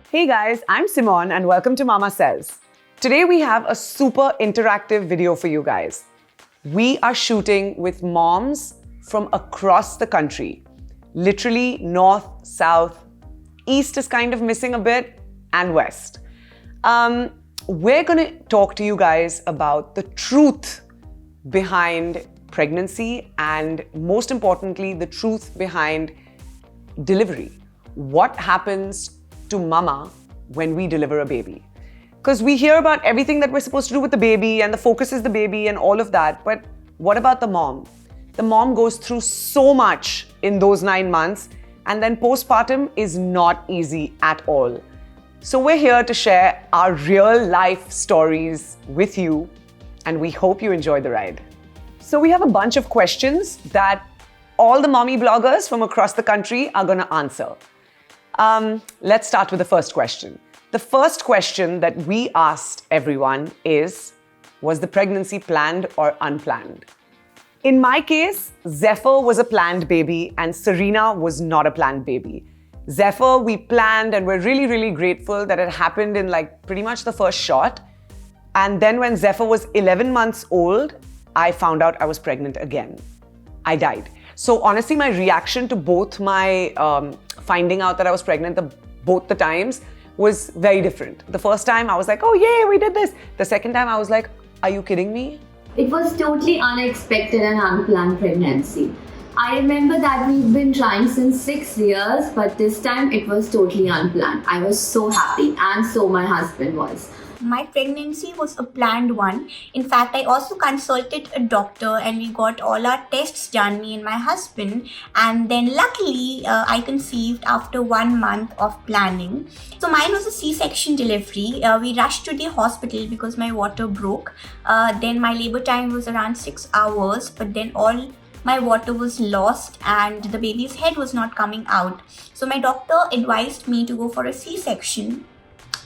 Hey guys, I'm Simone and welcome to Mama Says. Today we have a super interactive video for you guys. We are shooting with moms from across the country. Literally north, south, east is kind of missing a bit, and west. We're going to talk to you guys about the truth behind pregnancy and, most importantly, the truth behind delivery. What happens to mama when we deliver a baby? Because we hear about everything that we're supposed to do with the baby and the focus is the baby and all of that, but what about the mom? The mom goes through so much in those 9 months, and then postpartum is not easy at all. So we're here to share our real life stories with you, and we hope you enjoy the ride. So we have a bunch of questions that all the mommy bloggers from across the country are going to answer. Let's start with the first question. The first question that we asked everyone is, was the pregnancy planned or unplanned? In my case, Zephyr was a planned baby and Serena was not a planned baby. Zephyr, we planned and we're really, really grateful that it happened in pretty much the first shot. And then when Zephyr was 11 months old, I found out I was pregnant again. I died. So honestly, my reaction to both my finding out that I was pregnant both the times was very different. The first time I was like, oh yay, we did this. The second time I was like, are you kidding me? It was totally unexpected and unplanned pregnancy. I remember that we've been trying since 6 years, but this time it was totally unplanned. I was so happy, and so my husband was. My pregnancy was a planned one. In fact, I also consulted a doctor and we got all our tests done, me and my husband. And then luckily, I conceived after 1 month of planning. So mine was a C-section delivery. We rushed to the hospital because my water broke. Then my labor time was around 6 hours, but then all my water was lost and the baby's head was not coming out. So my doctor advised me to go for a C-section.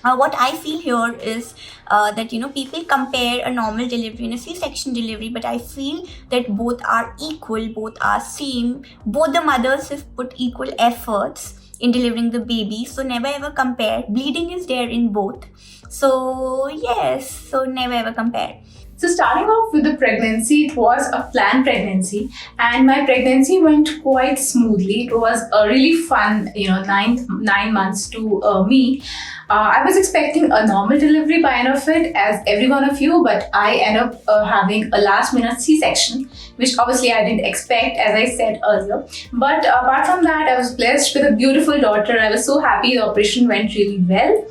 What I feel here is that people compare a normal delivery and a C-section delivery, but I feel that both are equal, both are same. Both the mothers have put equal efforts in delivering the baby, so never ever compare. Bleeding is there in both. So yes, so never ever compare. So starting off with the pregnancy, it was a planned pregnancy and my pregnancy went quite smoothly. It was a really fun, 9 months to me. I was expecting a normal delivery by end of it, as every one of you, but I ended up having a last minute C-section, which obviously I didn't expect, as I said earlier. But apart from that, I was blessed with a beautiful daughter. I was so happy the operation went really well.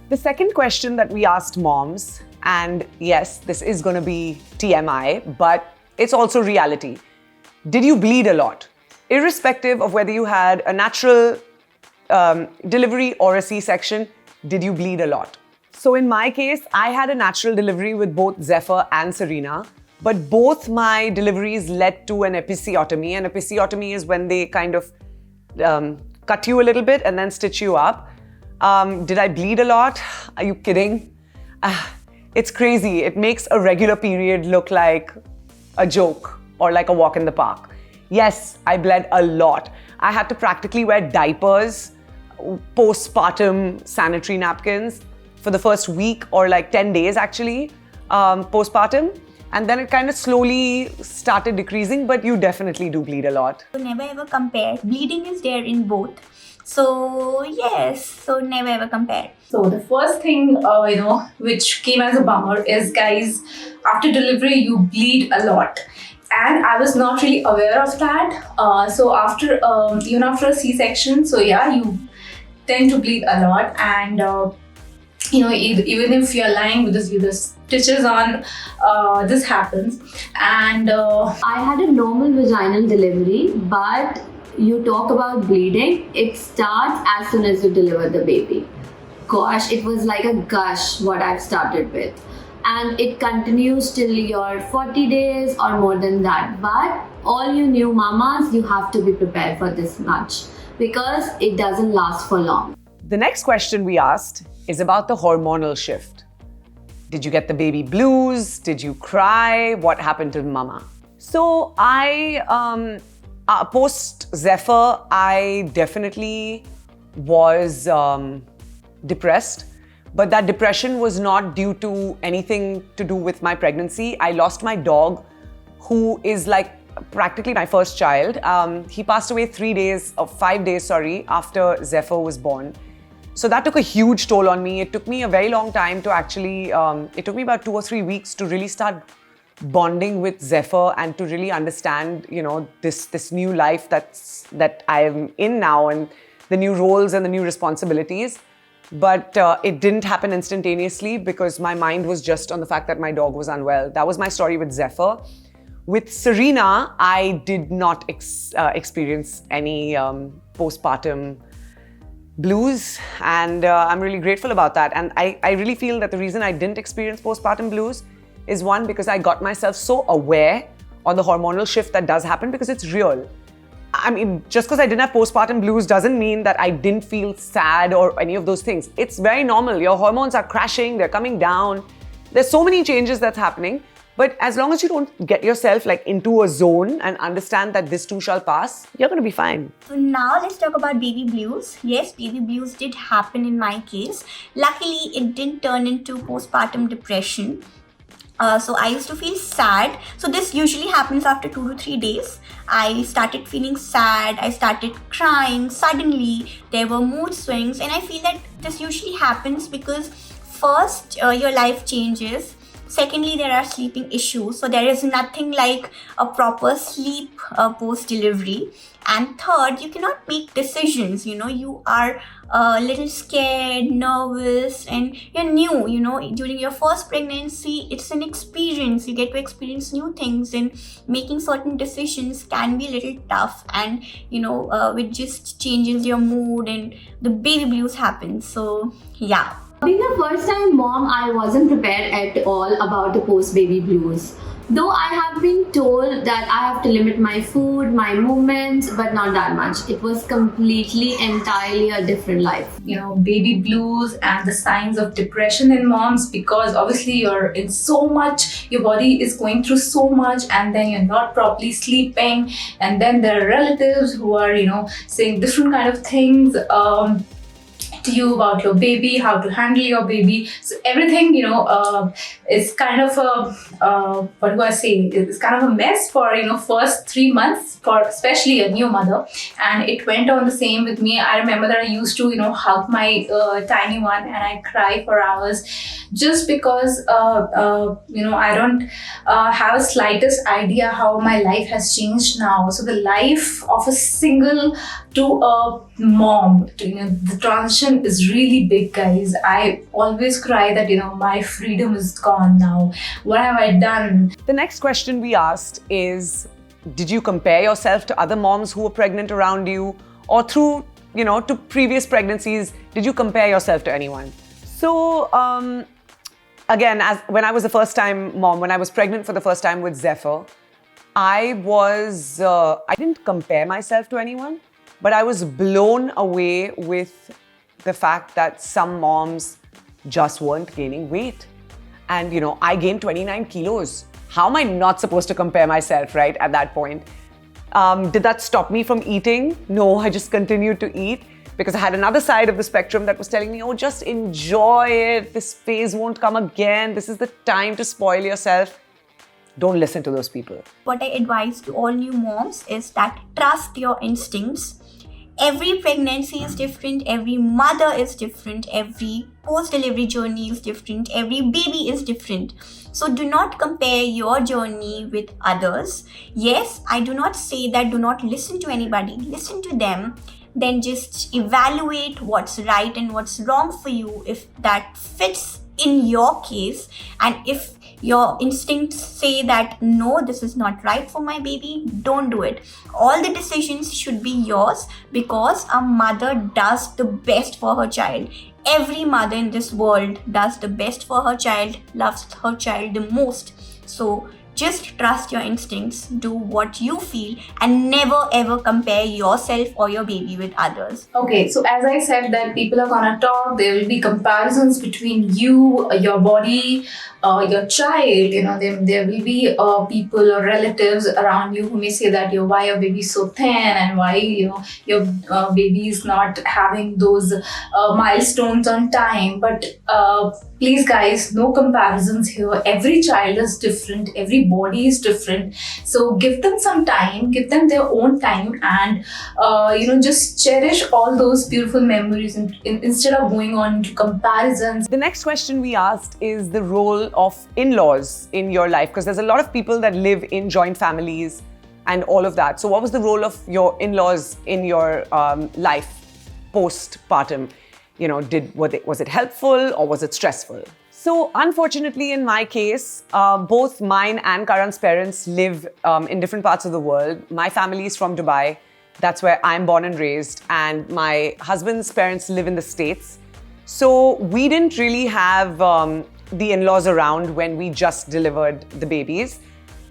The second question that we asked moms, and yes, this is going to be TMI, but it's also reality. Did you bleed a lot? Irrespective of whether you had a natural delivery or a C-section, did you bleed a lot? So in my case, I had a natural delivery with both Zephyr and Serena, but both my deliveries led to an episiotomy. An episiotomy is when they kind of cut you a little bit and then stitch you up. Did I bleed a lot? Are you kidding? It's crazy. It makes a regular period look like a joke or like a walk in the park. Yes, I bled a lot. I had to practically wear diapers, postpartum sanitary napkins for the first week or 10 days actually, postpartum. And then it kind of slowly started decreasing, but you definitely do bleed a lot. So never ever compare. Bleeding is there in both. So yes, so never ever compare. So the first thing, which came as a bummer is, guys, after delivery, you bleed a lot. And I was not really aware of that. So after, even after a C-section, so yeah, you tend to bleed a lot. And, even if you're lying with the stitches on, this happens. And I had a normal vaginal delivery, but you talk about bleeding, it starts as soon as you deliver the baby. Gosh, it was like a gush what I've started with. And it continues till your 40 days or more than that. But all you new mamas, you have to be prepared for this much because it doesn't last for long. The next question we asked is about the hormonal shift. Did you get the baby blues? Did you cry? What happened to mama? So I Post Zephyr, I definitely was depressed. But that depression was not due to anything to do with my pregnancy. I lost my dog, who is like practically my first child. He passed away 5 days, after Zephyr was born. So that took a huge toll on me. It took me a very long time to actually, it took me about 2 or 3 weeks to really start bonding with Zephyr and to really understand, this new life that I am in now and the new roles and the new responsibilities. But it didn't happen instantaneously because my mind was just on the fact that my dog was unwell. That was my story with Zephyr. With Serena, I did not experience any postpartum blues, and I'm really grateful about that. And I really feel that the reason I didn't experience postpartum blues is one, because I got myself so aware on the hormonal shift that does happen, because it's real. I mean, just because I didn't have postpartum blues doesn't mean that I didn't feel sad or any of those things. It's very normal. Your hormones are crashing, they're coming down. There's so many changes that's happening. But as long as you don't get yourself like into a zone and understand that this too shall pass, you're going to be fine. So now let's talk about baby blues. Yes, baby blues did happen in my case. Luckily, it didn't turn into postpartum depression. So I used to feel sad. So this usually happens after 2 to 3 days. I started feeling sad. I started crying. Suddenly, there were mood swings. And I feel that this usually happens because first, your life changes. Secondly, there are sleeping issues. So there is nothing like a proper sleep post-delivery. And third, you cannot make decisions. You are a little scared, nervous, and you're new. During your first pregnancy, it's an experience. You get to experience new things, and making certain decisions can be a little tough. And it just changes your mood, and the baby blues happen. So yeah. Being a first time mom, I wasn't prepared at all about the post-baby blues. Though I have been told that I have to limit my food, my movements, but not that much. It was entirely a different life. Baby blues and the signs of depression in moms, because obviously you're in so much, your body is going through so much, and then you're not properly sleeping, and then there are relatives who are, saying different kind of things to you about your baby, how to handle your baby. So everything, is kind of it's kind of a mess for, first 3 months for especially a new mother. And it went on the same with me. I remember that I used to, hug my tiny one and I cry for hours just because, I don't have a slightest idea how my life has changed now. So the life of a single to a mom, the transition is really big, guys. I always cry that, my freedom is gone now. What have I done? The next question we asked is, did you compare yourself to other moms who were pregnant around you, or through, to previous pregnancies, did you compare yourself to anyone? So, again, when I was the first time mom, when I was pregnant for the first time with Zephyr, I didn't compare myself to anyone, but I was blown away with the fact that some moms just weren't gaining weight. And, I gained 29 kilos. How am I not supposed to compare myself, right, at that point? Did that stop me from eating? No, I just continued to eat because I had another side of the spectrum that was telling me, oh, just enjoy it. This phase won't come again. This is the time to spoil yourself. Don't listen to those people. What I advise to all new moms is that trust your instincts. Every pregnancy is different, every mother is different, every post-delivery journey is different, every baby is different. So do not compare your journey with others. Yes, I do not say that do not listen to anybody, listen to them. Then just evaluate what's right and what's wrong for you if that fits in your case. And if your instincts say that no, this is not right for my baby, don't do it. All the decisions should be yours because a mother does the best for her child. Every mother in this world does the best for her child, loves her child the most. So Just trust your instincts, do what you feel, and never ever compare yourself or your baby with others. Okay, so as I said that people are gonna talk, there will be comparisons between you, your body, your child. There will be people or relatives around you who may say that why your baby is so thin and why your baby is not having those milestones on time. But please guys, no comparisons here. Every child is different, every body is different. So give them some time, give them their own time, and just cherish all those beautiful memories instead of going on to comparisons. The next question we asked is the role of in-laws in your life, because there's a lot of people that live in joint families and all of that. So what was the role of your in-laws in your life postpartum? Was it helpful or was it stressful? So unfortunately, in my case, both mine and Karan's parents live in different parts of the world. My family is from Dubai. That's where I'm born and raised. And my husband's parents live in the States. So we didn't really have the in-laws around when we just delivered the babies.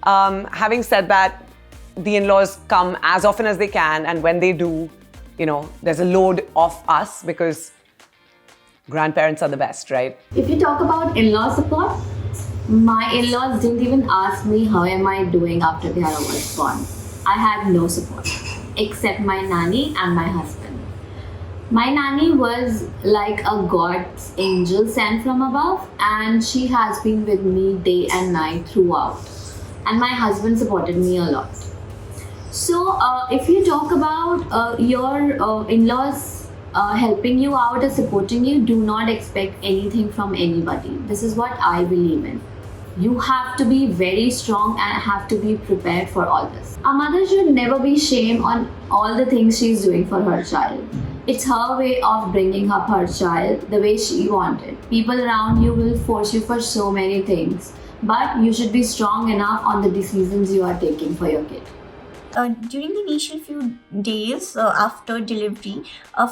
Having said that, the in-laws come as often as they can. And when they do, there's a load off us because grandparents are the best, right? If you talk about in-law support, my in-laws didn't even ask me how am I doing after Dhyara was born. I had no support except my nanny and my husband. My nanny was like a God's angel sent from above, and she has been with me day and night throughout. And my husband supported me a lot. So if you talk about your in-laws helping you out or supporting you, do not expect anything from anybody. This is what I believe in. You have to be very strong and have to be prepared for all this. A mother should never be shamed on all the things she's doing for her child. It's her way of bringing up her child the way she wanted. People around you will force you for so many things, but you should be strong enough on the decisions you are taking for your kid. During the initial few days after delivery,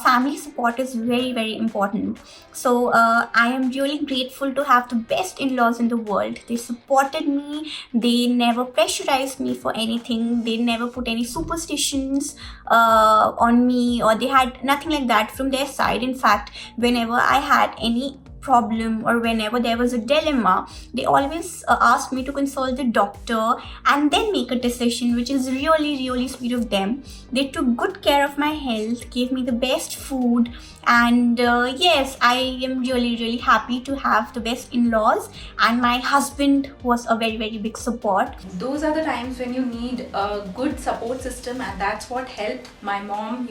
family support is very, very important. So I am really grateful to have the best in-laws in the world. They supported me. They never pressurized me for anything. They never put any superstitions on me, or they had nothing like that from their side. In fact, whenever I had any problem or whenever there was a dilemma, they always asked me to consult the doctor and then make a decision, which is really, really sweet of them. They took good care of my health, gave me the best food, and yes, I am really, really happy to have the best in-laws, and my husband was a very, very big support. Those are the times when you need a good support system, and that's what helped. My mom,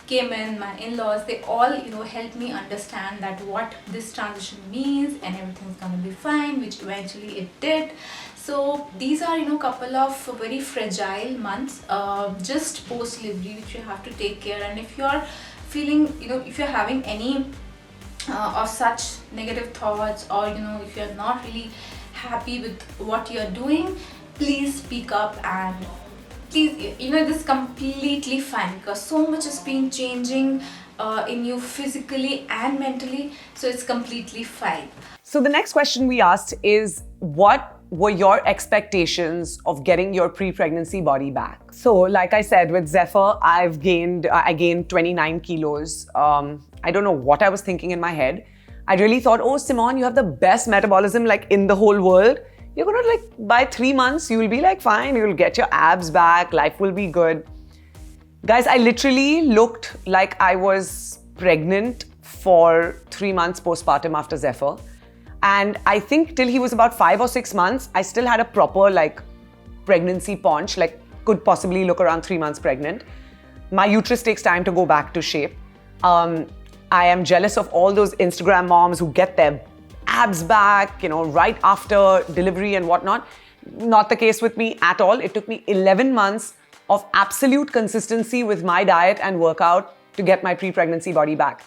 came in, my in-laws, they all helped me understand that what this transition means, and everything's gonna be fine, which eventually it did. So these are couple of very fragile months just post delivery, which you have to take care. And if you're feeling if you're having any of such negative thoughts, or if you're not really happy with what you're doing, please speak up. And please, this is completely fine, because so much has been changing in you physically and mentally, so it's completely fine. So the next question we asked is, what were your expectations of getting your pre-pregnancy body back? So like I said, with Zephyr, I gained 29 kilos. I don't know what I was thinking in my head. I really thought, oh, Simone, you have the best metabolism in the whole world. You're gonna by 3 months, you will be fine, you'll get your abs back, life will be good. Guys, I literally looked like I was pregnant for 3 months postpartum after Zephyr. And I think till he was about 5 or 6 months, I still had a proper pregnancy paunch, could possibly look around 3 months pregnant. My uterus takes time to go back to shape. I am jealous of all those Instagram moms who get their abs back, right after delivery and whatnot. Not the case with me at all. It took me 11 months of absolute consistency with my diet and workout to get my pre-pregnancy body back.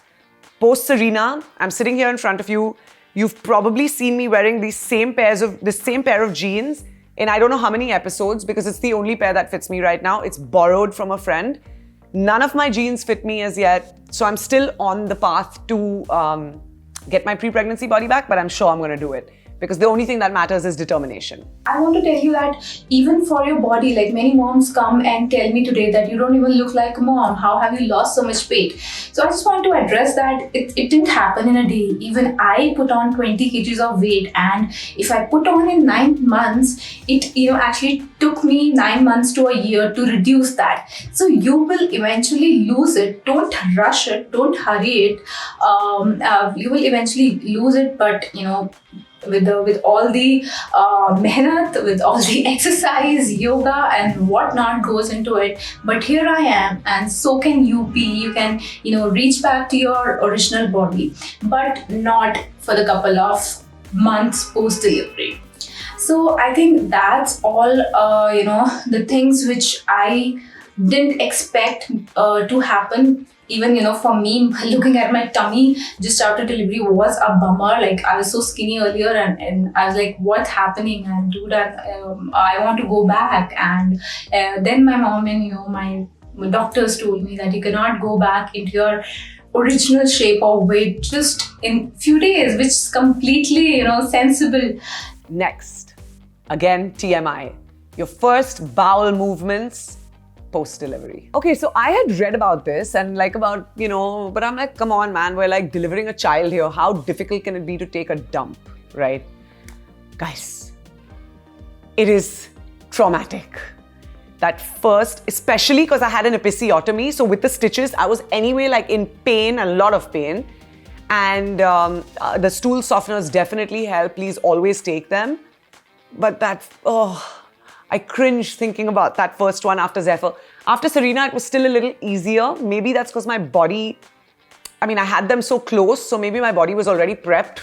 Post Serena, I'm sitting here in front of you. You've probably seen me wearing this same pair of jeans in I don't know how many episodes, because it's the only pair that fits me right now. It's borrowed from a friend. None of my jeans fit me as yet. So I'm still on the path to get my pre-pregnancy body back, but I'm sure I'm going to do it. because the only thing that matters is determination. I want to tell you that even for your body, like many moms come and tell me today that you don't even look like a mom. How have you lost so much weight? So I just want to address that it didn't happen in a day. Even I put on 20 kgs of weight, and if I put on in 9 months, it actually took me 9 months to a year to reduce that. So you will eventually lose it. Don't rush it. Don't hurry it. You will eventually lose it, but with all the mehnat, with all the exercise, yoga and whatnot goes into it. But here I am, and so can you be. You can reach back to your original body, but not for the couple of months post delivery. So I think that's all the things which I didn't expect to happen. Even for me, looking at my tummy just after delivery was a bummer. Like, I was so skinny earlier, and I was like, what's happening? And dude, I want to go back. And then my mom and my doctors told me that you cannot go back into your original shape or weight just in few days, which is completely sensible. Next, again, TMI, your first bowel movements post-delivery. Okay, so I had read about this and but I'm like, come on, man, we're like delivering a child here. How difficult can it be to take a dump, right? Guys, it is traumatic. That first, especially because I had an episiotomy, so with the stitches, I was anyway like in pain, a lot of pain. And the stool softeners definitely help. Please always take them. But I cringe thinking about that first one after Zephyr. After Serena, it was still a little easier. Maybe that's because my body, I had them so close, so maybe my body was already prepped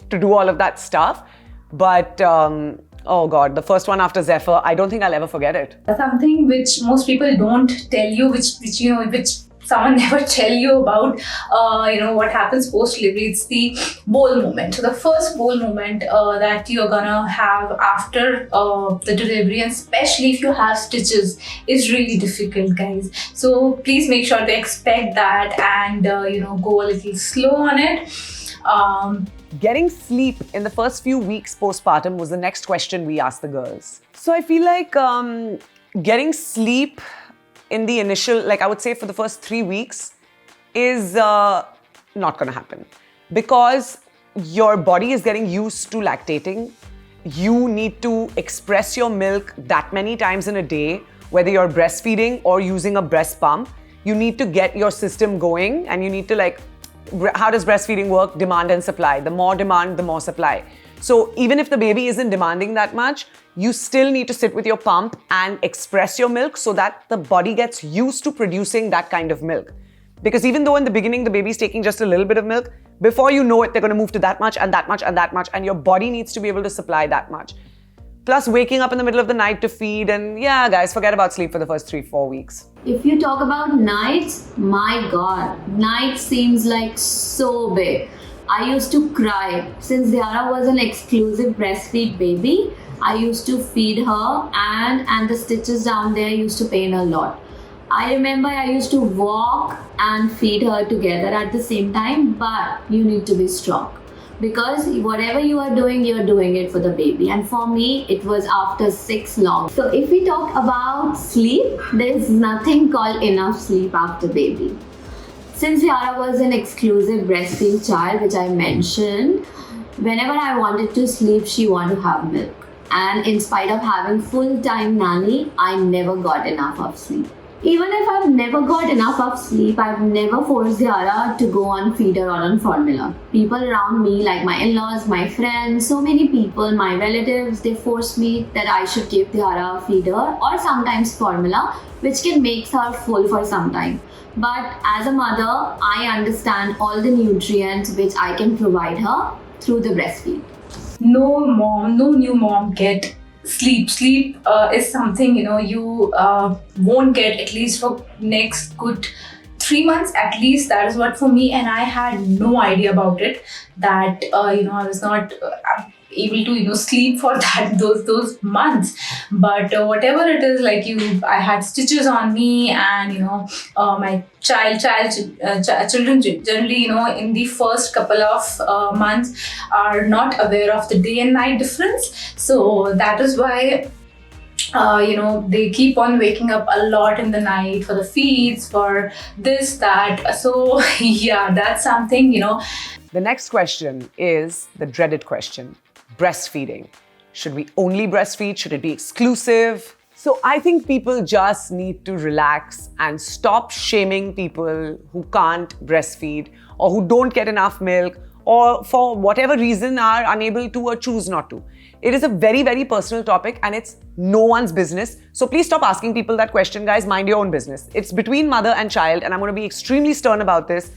to do all of that stuff. But, oh God, the first one after Zephyr, I don't think I'll ever forget it. Something which most people don't tell you, which someone never tell you about, what happens post-delivery. It's the bowel movement. So the first bowel movement that you're gonna have after the delivery, and especially if you have stitches, is really difficult, guys. So please make sure to expect that and, go a little slow on it. Getting sleep in the first few weeks postpartum was the next question we asked the girls. So I feel like getting sleep in the initial, I would say for the first 3 weeks, is not going to happen. Because your body is getting used to lactating. You need to express your milk that many times in a day, whether you're breastfeeding or using a breast pump. You need to get your system going, and you need to how does breastfeeding work? Demand and supply. The more demand, the more supply. So even if the baby isn't demanding that much, you still need to sit with your pump and express your milk so that the body gets used to producing that kind of milk. Because even though in the beginning the baby's taking just a little bit of milk, before you know it, they're going to move to that much and that much and that much, and your body needs to be able to supply that much. Plus waking up in the middle of the night to feed, and yeah, guys, forget about sleep for the first 3-4 weeks. If you talk about nights, my God, night seems like so big. I used to cry. Since Ziara was an exclusive breastfeed baby, I used to feed her, and the stitches down there used to pain a lot. I remember I used to walk and feed her together at the same time, but you need to be strong. Because whatever you are doing, you're doing it for the baby. And for me, it was after 6 long. So if we talk about sleep, there's nothing called enough sleep after baby. Since Yara was an exclusive breastfeed child, which I mentioned, whenever I wanted to sleep, she wanted to have milk. And in spite of having full-time nanny, I never got enough of sleep. Even if I've never got enough of sleep, I've never forced Yara to go on feeder or on formula. People around me, like my in-laws, my friends, so many people, my relatives, they forced me that I should give Yara a feeder or sometimes formula, which can make her full for some time. But as a mother, I understand all the nutrients which I can provide her through the breastfeed. No new mom get sleep. Sleep is something you won't get, at least for next good 3 months at least. That is what for me, and I had no idea about it, that I was not able to sleep for that those months. But whatever it is, like I had stitches on me, and my children generally in the first couple of months are not aware of the day and night difference. So that is why they keep on waking up a lot in the night for the feeds, for this, that. So yeah, that's something. The next question is the dreaded question: breastfeeding. Should we only breastfeed? Should it be exclusive? So I think people just need to relax and stop shaming people who can't breastfeed or who don't get enough milk or for whatever reason are unable to or choose not to. It is a very, very personal topic and it's no one's business. So please stop asking people that question, guys. Mind your own business. It's between mother and child, and I'm going to be extremely stern about this.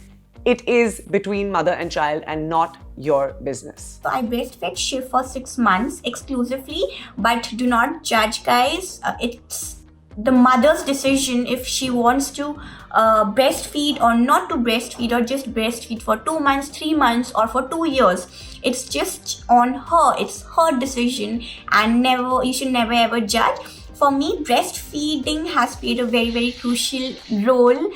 It is between mother and child and not your business. So I breastfed Shiv for 6 months exclusively, but do not judge, guys. It's the mother's decision if she wants to breastfeed or not to breastfeed, or just breastfeed for 2 months, 3 months, or for 2 years. It's just on her. It's her decision, and you should never ever judge. For me, breastfeeding has played a very, very crucial role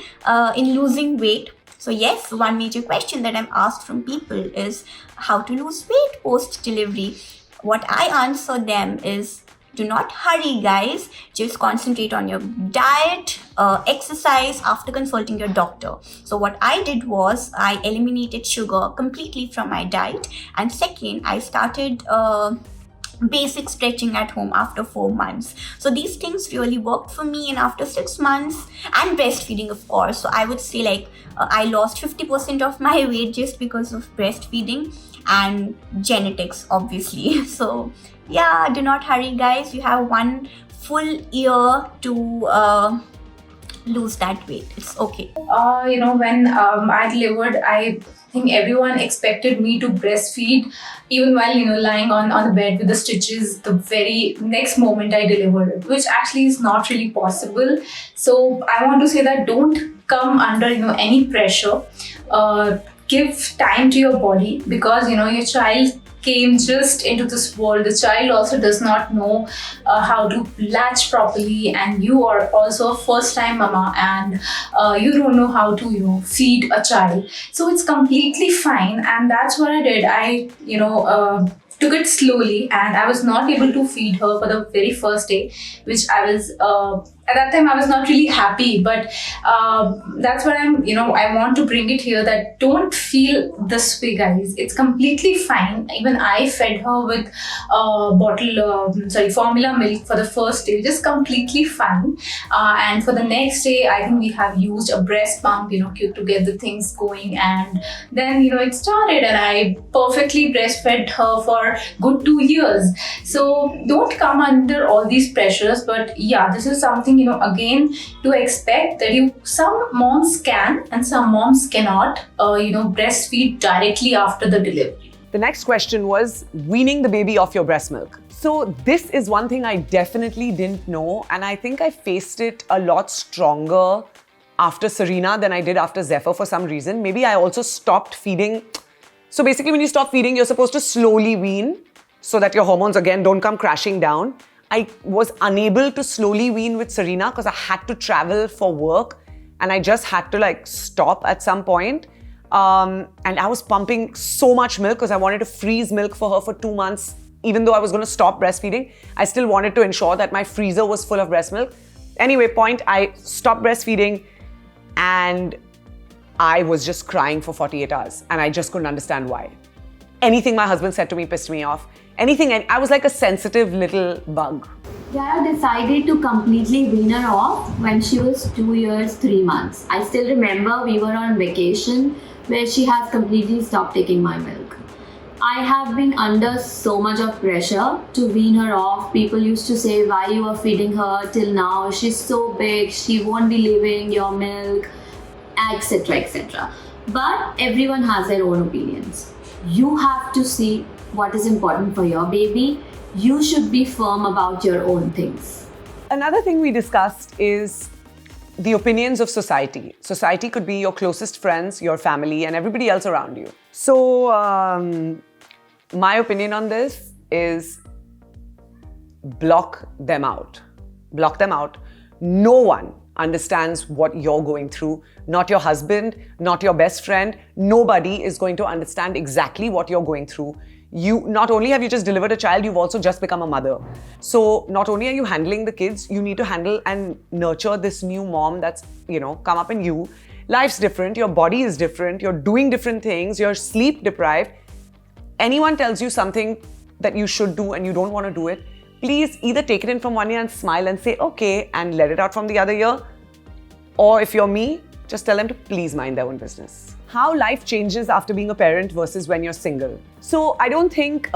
in losing weight. So yes, one major question that I'm asked from people is how to lose weight post-delivery. What I answer them is, do not hurry, guys. Just concentrate on your diet, exercise after consulting your doctor. So what I did was I eliminated sugar completely from my diet. And second, I started basic stretching at home after 4 months. So these things really worked for me. And after 6 months, and breastfeeding, of course. So I would say I lost 50% of my weight just because of breastfeeding and genetics, obviously. So yeah, do not hurry, guys. You have 1 full year to lose that weight. It's okay. When I delivered, I think everyone expected me to breastfeed even while lying on the bed with the stitches the very next moment I delivered, which actually is not really possible. So I want to say that don't come under any pressure. Give time to your body, because your child came just into this world. The child also does not know how to latch properly, and you are also a first time mama, and you don't know how to feed a child. So it's completely fine, and that's what I did. I took it slowly, and I was not able to feed her for the very first day, which I was at that time I was not really happy. But that's what I want to bring it here, that don't feel this way, guys. It's completely fine. Even I fed her with formula milk for the first day, just completely fine. And for the next day, I think we have used a breast pump, to get the things going. And then, it started, and I perfectly breastfed her for good 2 years. So don't come under all these pressures. But yeah, this is something, again, to expect that some moms can and some moms cannot, breastfeed directly after the delivery. The next question was weaning the baby off your breast milk. So this is one thing I definitely didn't know, and I think I faced it a lot stronger after Serena than I did after Zephyr for some reason. Maybe I also stopped feeding. So basically, when you stop feeding, you're supposed to slowly wean so that your hormones again don't come crashing down. I was unable to slowly wean with Serena because I had to travel for work, and I just had to stop at some point. And I was pumping so much milk because I wanted to freeze milk for her for 2 months. Even though I was going to stop breastfeeding, I still wanted to ensure that my freezer was full of breast milk. Anyway, I stopped breastfeeding, and I was just crying for 48 hours, and I just couldn't understand why. Anything my husband said to me pissed me off. Anything, I was like a sensitive little bug. Yara decided to completely wean her off when she was 2 years, 3 months. I still remember we were on vacation where she has completely stopped taking my milk. I have been under so much of pressure to wean her off. People used to say, why you are feeding her till now? She's so big, she won't be leaving your milk, etc, etc. But everyone has their own opinions. You have to see what is important for your baby. You should be firm about your own things. Another thing we discussed is the opinions of society. Society could be your closest friends, your family, and everybody else around you. So, my opinion on this is block them out. Block them out. No one understands what you're going through. Not your husband, not your best friend. Nobody is going to understand exactly what you're going through. Not only have you just delivered a child, you've also just become a mother. So not only are you handling the kids, you need to handle and nurture this new mom that's, come up in you. Life's different, your body is different, you're doing different things, you're sleep deprived. Anyone tells you something that you should do and you don't want to do it, please either take it in from one ear and smile and say, okay, and let it out from the other ear. Or if you're me, just tell them to please mind their own business. How life changes after being a parent versus when you're single. So I don't think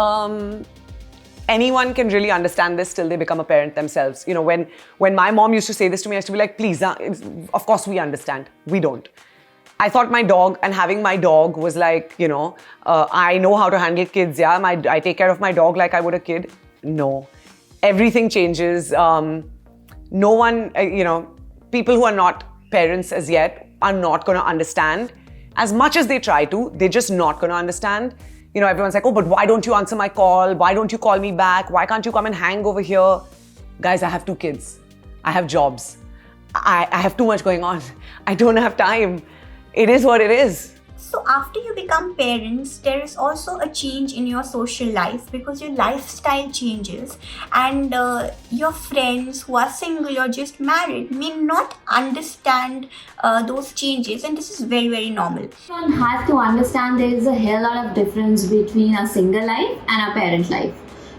anyone can really understand this till they become a parent themselves. When my mom used to say this to me, I used to be like, please, of course we understand. We don't. I thought my dog and having my dog was like, I know how to handle kids. Yeah, I take care of my dog like I would a kid. No, everything changes. No one, people who are not parents as yet are not going to understand. As much as they try to, they're just not going to understand. Everyone's like, oh, but why don't you answer my call? Why don't you call me back? Why can't you come and hang over here? Guys, I have 2 kids. I have jobs. I have too much going on. I don't have time. It is what it is. So after you become parents, there is also a change in your social life because your lifestyle changes, and your friends who are single or just married may not understand those changes, and this is very, very normal. One has to understand there is a hell lot of difference between a single life and a parent life.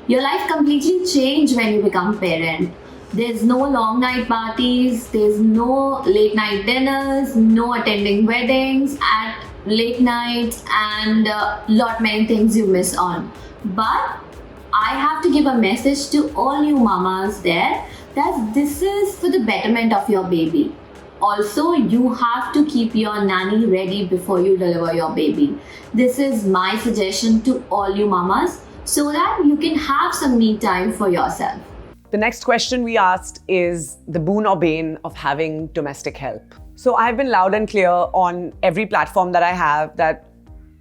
Your life completely changes when you become parent. There's no long night parties, there's no late night dinners, no attending weddings at late nights, and lot many things you miss on. But I have to give a message to all you mamas there that this is for the betterment of your baby. Also, you have to keep your nanny ready before you deliver your baby. This is my suggestion to all you mamas so that you can have some me time for yourself. The next question we asked is the boon or bane of having domestic help. So I've been loud and clear on every platform that I have that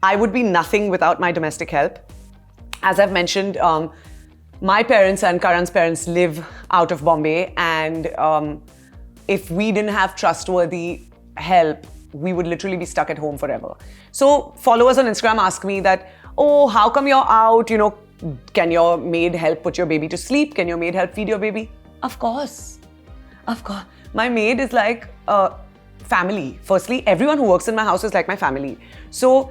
I would be nothing without my domestic help. As I've mentioned, my parents and Karan's parents live out of Bombay, and if we didn't have trustworthy help, we would literally be stuck at home forever. So followers on Instagram ask me that, oh, how come you're out? Can your maid help put your baby to sleep? Can your maid help feed your baby? Of course. Of course. My maid is like family. Firstly, everyone who works in my house is like my family. So,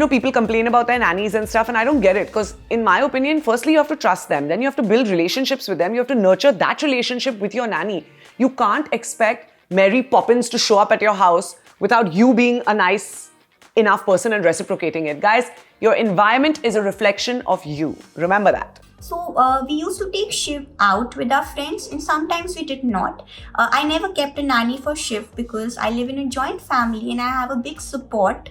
people complain about their nannies and stuff, and I don't get it, because in my opinion, firstly, you have to trust them. Then you have to build relationships with them. You have to nurture that relationship with your nanny. You can't expect Mary Poppins to show up at your house without you being a nice enough person and reciprocating it. Guys, your environment is a reflection of you. Remember that. So we used to take Shiv out with our friends, and sometimes we did not. I never kept a nanny for Shiv because I live in a joint family and I have a big support.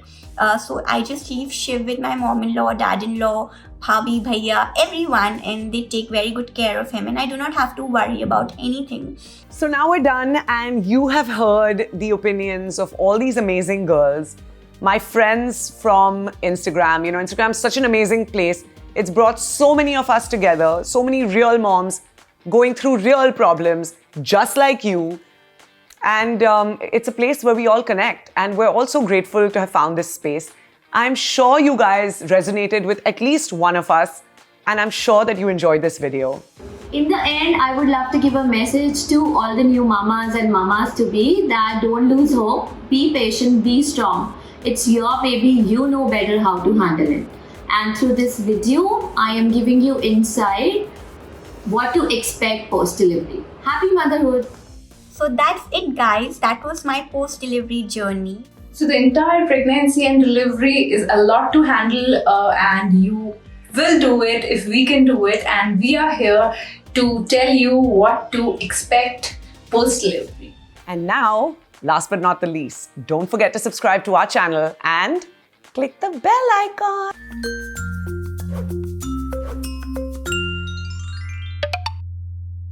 So I just leave Shiv with my mom-in-law, dad-in-law, bhabhi, bhaiya, everyone, and they take very good care of him, and I do not have to worry about anything. So now we're done, and you have heard the opinions of all these amazing girls. My friends from Instagram. Instagram's such an amazing place. It's brought so many of us together, so many real moms going through real problems, just like you. And it's a place where we all connect. And we're also grateful to have found this space. I'm sure you guys resonated with at least one of us. And I'm sure that you enjoyed this video. In the end, I would love to give a message to all the new mamas and mamas to be that don't lose hope, be patient, be strong. It's your baby, you know better how to handle it. And through this video, I am giving you insight what to expect post-delivery. Happy motherhood! So that's it, guys. That was my post-delivery journey. So the entire pregnancy and delivery is a lot to handle, and you will do it if we can do it. And we are here to tell you what to expect post-delivery. And now, last but not the least, don't forget to subscribe to our channel and click the bell icon.